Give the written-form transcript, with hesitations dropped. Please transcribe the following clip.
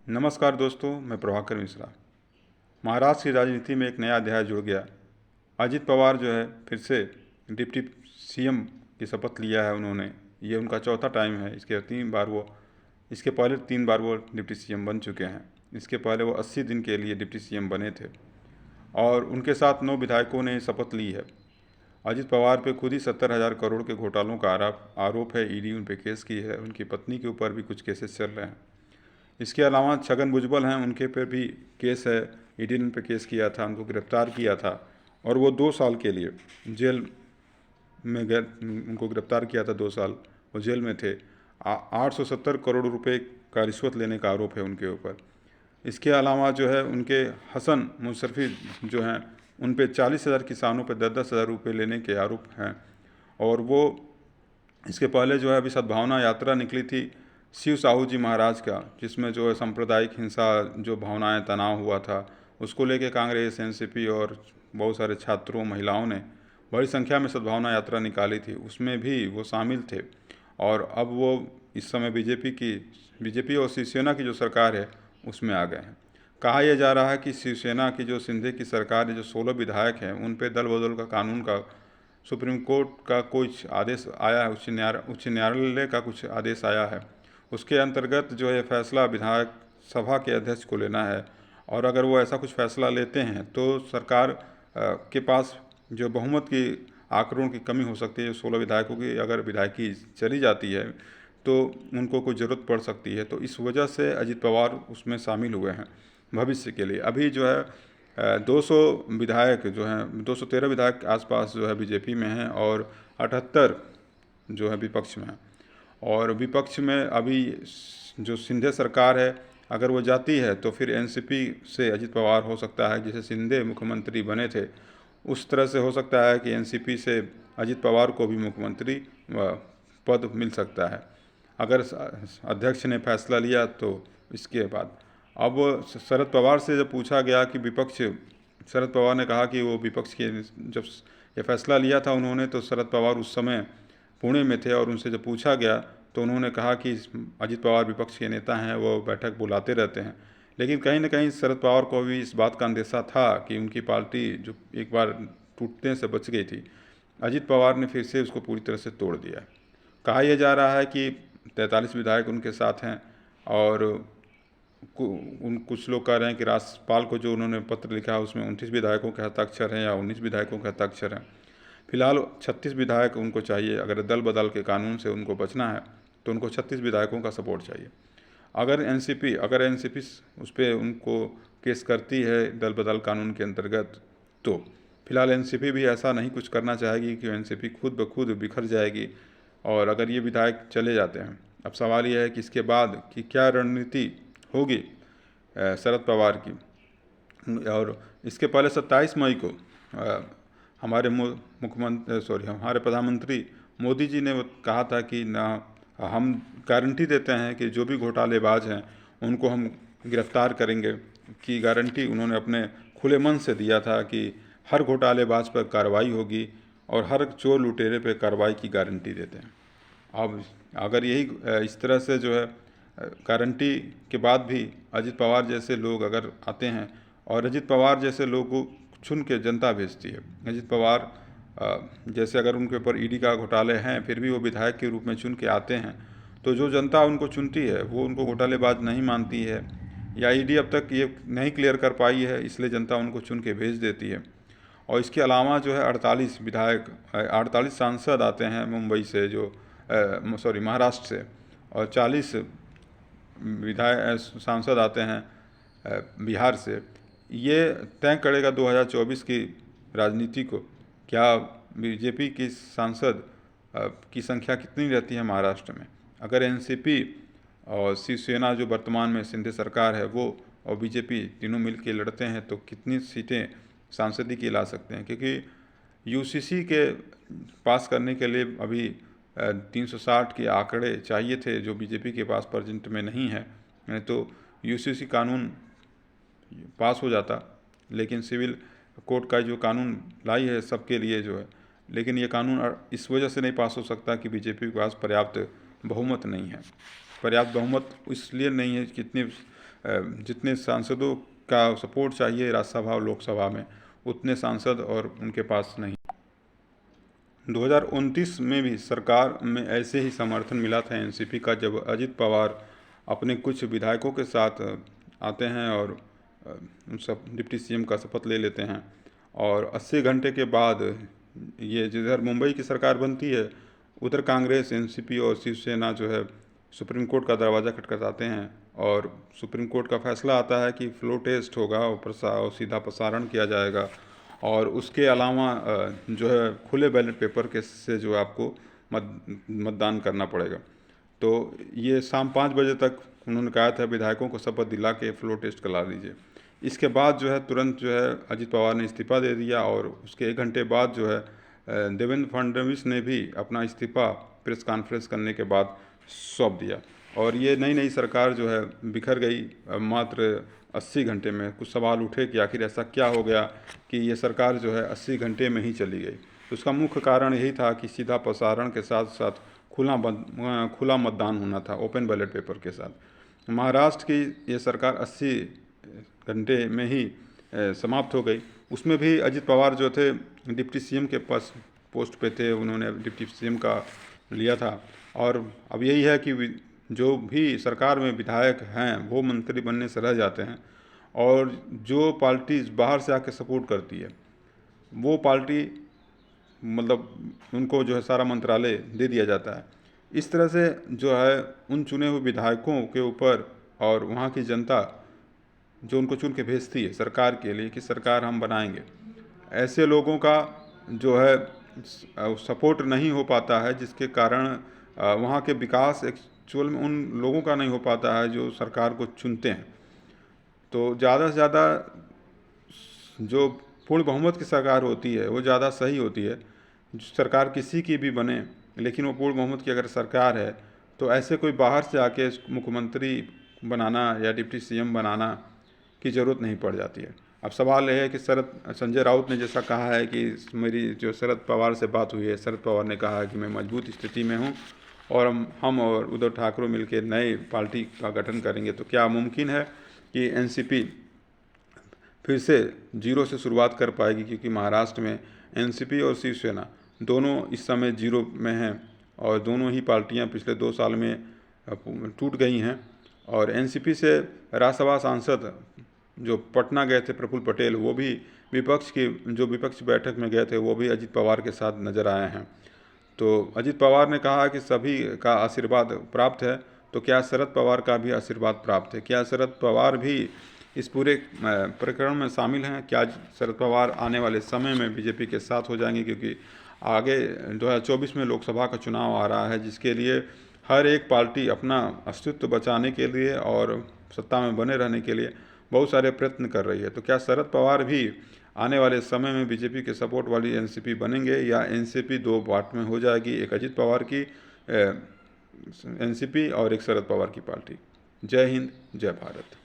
नमस्कार दोस्तों, मैं प्रभाकर मिश्रा। महाराष्ट्र की राजनीति में एक नया अध्याय जुड़ गया। अजित पवार जो है फिर से डिप्टी सीएम की शपथ लिया है उन्होंने। ये उनका चौथा टाइम है। इसके पहले 3 बार वो डिप्टी सीएम बन चुके हैं। इसके पहले वो 80 दिन के लिए डिप्टी सीएम बने थे और उनके साथ 9 विधायकों ने शपथ ली है। अजित पवार पे खुद ही 70,000 करोड़ के घोटालों का आरोप है। ईडी उन पे केस की है। उनकी पत्नी के ऊपर भी कुछ केसेस चल रहे हैं। इसके अलावा छगन भुजबल हैं, उनके पे भी केस है। ईडी ने उन पे केस किया था, उनको गिरफ्तार किया था और वो 2 साल के लिए जेल में गए। उनको गिरफ्तार किया था, 2 साल वो जेल में थे। 870 करोड़ रुपए का रिश्वत लेने का आरोप है उनके ऊपर। इसके अलावा जो है उनके हसन मुशर्रफी जो हैं, उन पे 40,000 किसानों पे 10-10 हज़ार रुपये लेने के आरोप हैं। और वो इसके पहले जो है अभी सद्भावना यात्रा निकली थी शिव साहू जी महाराज का, जिसमें जो है सांप्रदायिक हिंसा जो भावनाएं तनाव हुआ था, उसको लेके कांग्रेस, एनसीपी और बहुत सारे छात्रों, महिलाओं ने बड़ी संख्या में सद्भावना यात्रा निकाली थी। उसमें भी वो शामिल थे। और अब वो इस समय बीजेपी और शिवसेना की जो सरकार है उसमें आ गए हैं। कहा यह जा रहा है कि शिवसेना की जो शिंदे की सरकार है, जो 16 विधायक हैं, उन पे दल बदल का कानून का सुप्रीम कोर्ट का कुछ आदेश आया है, उच्च न्यायालय का कुछ आदेश आया है। उसके अंतर्गत जो है फैसला विधायक सभा के अध्यक्ष को लेना है। और अगर वो ऐसा कुछ फैसला लेते हैं तो सरकार के पास जो बहुमत की आंकड़ों की कमी हो सकती है। 16 विधायकों की अगर विधायकी चली जाती है तो उनको कोई ज़रूरत पड़ सकती है। तो इस वजह से अजित पवार उसमें शामिल हुए हैं भविष्य के लिए। अभी जो है 200 विधायक जो हैं, 213 विधायक के आसपास जो है बीजेपी में हैं और 78 जो है विपक्ष में हैं। और विपक्ष में अभी जो शिंदे सरकार है, अगर वो जाती है तो फिर एनसीपी से अजित पवार हो सकता है। जैसे शिंदे मुख्यमंत्री बने थे उस तरह से हो सकता है कि एनसीपी से अजित पवार को भी मुख्यमंत्री पद मिल सकता है, अगर अध्यक्ष ने फैसला लिया तो। इसके बाद अब शरद पवार से जब पूछा गया कि शरद पवार ने कहा कि वो विपक्ष के जब ये फैसला लिया था उन्होंने, तो शरद पवार उस समय पुणे में थे और उनसे जब पूछा गया तो उन्होंने कहा कि अजित पवार विपक्ष के नेता हैं, वो बैठक बुलाते रहते हैं। लेकिन कहीं ना कहीं शरद पवार को भी इस बात का अंदेशा था कि उनकी पार्टी जो एक बार टूटने से बच गई थी, अजित पवार ने फिर से उसको पूरी तरह से तोड़ दिया। कहा यह जा रहा है कि 43 विधायक उनके साथ हैं और कुछ लोग कह रहे हैं कि राज्यपाल को जो उन्होंने पत्र लिखा है उसमें 29 विधायकों के हस्ताक्षर हैं या 19 विधायकों के हस्ताक्षर हैं। फिलहाल 36 विधायक उनको चाहिए। अगर दल बदल के कानून से उनको बचना है तो उनको 36 विधायकों का सपोर्ट चाहिए। अगर एनसीपी उस पर उनको केस करती है दल बदल कानून के अंतर्गत, तो फिलहाल एनसीपी भी ऐसा नहीं कुछ करना चाहेगी कि एनसीपी खुद ब खुद बिखर जाएगी। और अगर ये विधायक चले जाते हैं, अब सवाल यह है कि इसके बाद कि क्या रणनीति होगी शरद पवार की। और इसके पहले 27 मई को हमारे प्रधानमंत्री मोदी जी ने कहा था कि ना, हम गारंटी देते हैं कि जो भी घोटालेबाज हैं उनको हम गिरफ्तार करेंगे, की गारंटी उन्होंने अपने खुले मन से दिया था कि हर घोटालेबाज पर कार्रवाई होगी और हर चोर लुटेरे पर कार्रवाई की गारंटी देते हैं। अब अगर यही इस तरह से जो है गारंटी के बाद भी अजित पवार जैसे लोग अगर आते हैं, और अजित पवार जैसे लोग को चुन के जनता भेजती है। अजित पवार जैसे अगर उनके ऊपर ईडी का घोटाले हैं फिर भी वो विधायक के रूप में चुन के आते हैं, तो जो जनता उनको चुनती है वो उनको घोटालेबाज नहीं मानती है, या ईडी अब तक ये नहीं क्लियर कर पाई है, इसलिए जनता उनको चुन के भेज देती है। और इसके अलावा जो है 48 सांसद आते हैं मुंबई से, महाराष्ट्र से, और 40 सांसद आते हैं बिहार से। ये तय करेगा 2024 की राजनीति को। क्या बीजेपी की सांसद की संख्या कितनी रहती है महाराष्ट्र में। अगर एनसीपी और शिवसेना जो वर्तमान में शिंदे सरकार है वो और बीजेपी तीनों मिल के लड़ते हैं तो कितनी सीटें सांसदी की ला सकते हैं। क्योंकि यूसीसी के पास करने के लिए अभी 360 के आंकड़े चाहिए थे, जो बीजेपी के पास प्रेजेंट में नहीं है। तो यूसीसी कानून पास हो जाता, लेकिन सिविल कोर्ट का जो कानून लाई है सबके लिए जो है, लेकिन ये कानून इस वजह से नहीं पास हो सकता कि बीजेपी के पास पर्याप्त बहुमत नहीं है। पर्याप्त बहुमत इसलिए नहीं है कि इतने जितने सांसदों का सपोर्ट चाहिए राज्यसभा और लोकसभा में, उतने सांसद और उनके पास नहीं। 2029 में भी सरकार में ऐसे ही समर्थन मिला था एनसीपी का, जब अजित पवार अपने कुछ विधायकों के साथ आते हैं और उन सब डिप्टी सीएम का शपथ ले लेते हैं। और 80 घंटे के बाद ये जिधर मुंबई की सरकार बनती है, उधर कांग्रेस, एनसीपी और शिवसेना जो है सुप्रीम कोर्ट का दरवाज़ा खटखटाते हैं और सुप्रीम कोर्ट का फैसला आता है कि फ्लो टेस्ट होगा और सीधा प्रसारण किया जाएगा। और उसके अलावा जो है खुले बैलेट पेपर के से जो आपको मतदान करना पड़ेगा। तो ये शाम 5 बजे तक उन्होंने कहा था विधायकों को शपथ दिला के फ्लो टेस्ट करा दीजिए। इसके बाद जो है तुरंत जो है अजित पवार ने इस्तीफा दे दिया और उसके 1 घंटे बाद जो है देवेंद्र फडणवीस ने भी अपना इस्तीफा प्रेस कॉन्फ्रेंस करने के बाद सौंप दिया। और ये नई सरकार जो है बिखर गई मात्र 80 घंटे में। कुछ सवाल उठे कि आखिर ऐसा क्या हो गया कि ये सरकार जो है 80 घंटे में ही चली गई। तो उसका मुख्य कारण यही था कि सीधा प्रसारण के साथ साथ खुला मतदान होना था, ओपन बैलेट पेपर के साथ। महाराष्ट्र की ये सरकार 80 घंटे में ही समाप्त हो गई। उसमें भी अजित पवार जो थे डिप्टी सीएम के पास पोस्ट पे थे, उन्होंने डिप्टी सीएम का लिया था। और अब यही है कि जो भी सरकार में विधायक हैं वो मंत्री बनने से रह जाते हैं और जो पार्टी बाहर से आके सपोर्ट करती है वो पार्टी मतलब उनको जो है सारा मंत्रालय दे दिया जाता है। इस तरह से जो है उन चुने हुए विधायकों के ऊपर और वहाँ की जनता जो उनको चुन के भेजती है सरकार के लिए कि सरकार हम बनाएंगे, ऐसे लोगों का जो है सपोर्ट नहीं हो पाता है, जिसके कारण वहाँ के विकास एक्चुअल में उन लोगों का नहीं हो पाता है जो सरकार को चुनते हैं। तो ज़्यादा से ज़्यादा जो पूर्ण बहुमत की सरकार होती है वो ज़्यादा सही होती है। सरकार किसी की भी बने, लेकिन वो पूर्ण बहुमत की अगर सरकार है तो ऐसे कोई बाहर से आके मुख्यमंत्री बनाना या डिप्टी सीएम बनाना की ज़रूरत नहीं पड़ जाती है। अब सवाल यह है कि संजय राउत ने जैसा कहा है कि मेरी जो शरद पवार से बात हुई है, शरद पवार ने कहा है कि मैं मजबूत स्थिति में हूँ और हम और उद्धव ठाकरे मिलकर नए पार्टी का गठन करेंगे। तो क्या मुमकिन है कि एनसीपी फिर से जीरो से शुरुआत कर पाएगी? क्योंकि महाराष्ट्र में एनसीपी और शिवसेना दोनों इस समय जीरो में हैं और दोनों ही पार्टियां पिछले 2 साल में टूट गई हैं। और एनसीपी से राज्यसभा सांसद जो पटना गए थे प्रफुल्ल पटेल, वो भी विपक्ष बैठक में गए थे, वो भी अजित पवार के साथ नजर आए हैं। तो अजित पवार ने कहा कि सभी का आशीर्वाद प्राप्त है, तो क्या शरद पवार का भी आशीर्वाद प्राप्त है? क्या शरद पवार भी इस पूरे प्रकरण में शामिल हैं? क्या शरद पवार आने वाले समय में बीजेपी के साथ हो जाएंगे? क्योंकि आगे 2024 में लोकसभा का चुनाव आ रहा है, जिसके लिए हर एक पार्टी अपना अस्तित्व बचाने के लिए और सत्ता में बने रहने के लिए बहुत सारे प्रयत्न कर रही है। तो क्या शरद पवार भी आने वाले समय में बीजेपी के सपोर्ट वाली एनसीपी बनेंगे या एनसीपी 2 पार्ट में हो जाएगी, एक अजित पवार की एनसीपी और एक शरद पवार की पार्टी? जय हिंद, जय भारत।